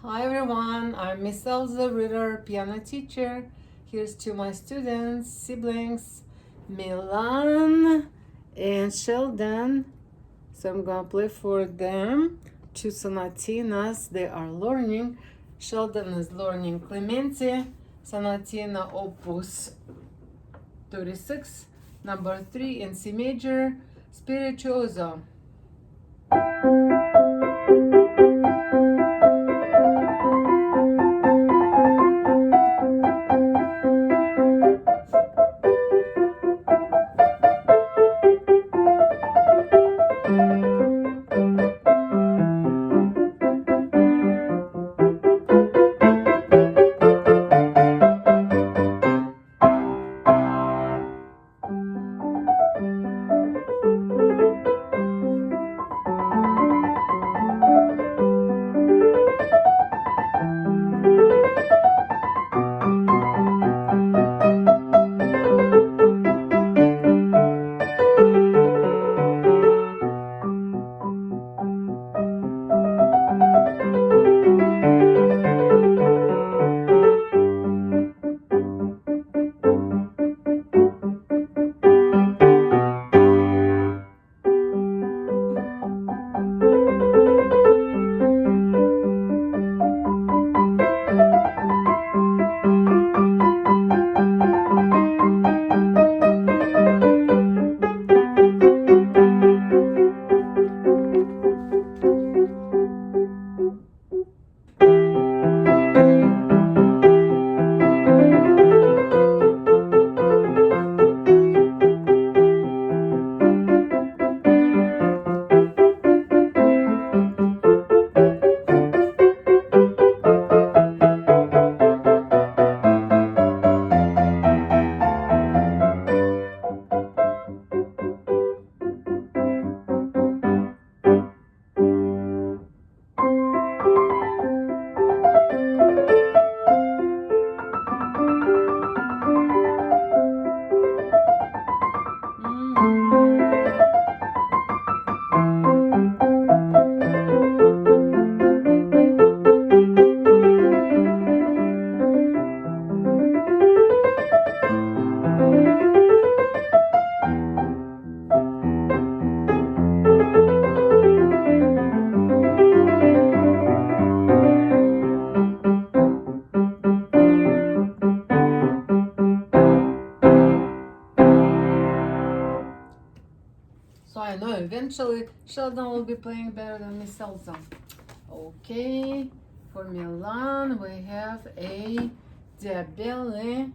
Hi everyone, I'm Miss Elza Ritter, piano teacher. Here's to my students, siblings, Milan and Sheldon. So I'm gonna play for them two sonatinas they are learning. Sheldon is learning Clemente, Sonatina Opus 36, number 3 in C major, Spirituoso. So I know eventually Sheldon will be playing better than Miss Elsa. Okay, for Milan we have a Diabelli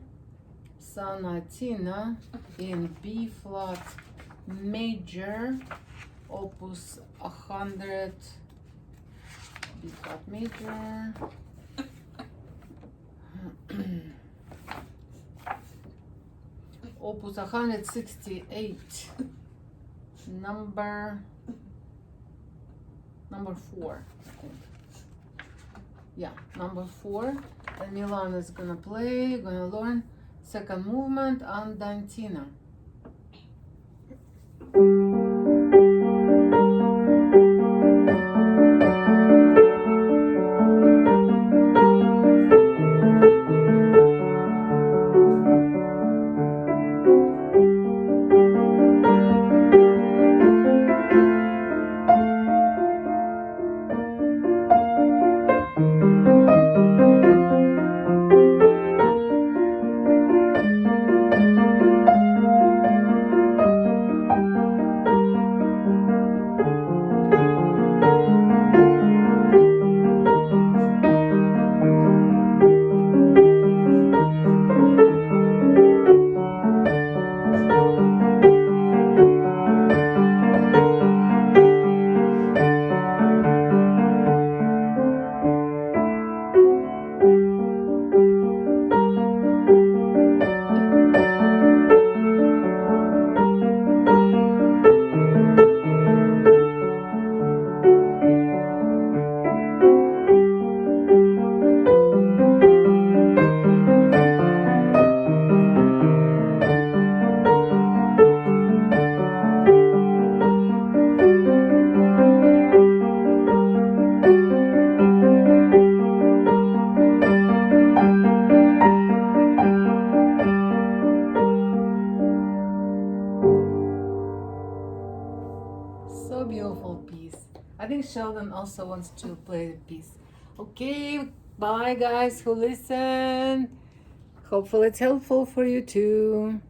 Sonatina in B flat major, opus 100, B flat major. Opus 168. Number 4, I think. Yeah, number 4. And Milan is gonna learn second movement Andantina. So beautiful piece. I think Sheldon also wants to play the piece. Okay, bye guys who listen. Hopefully it's helpful for you too.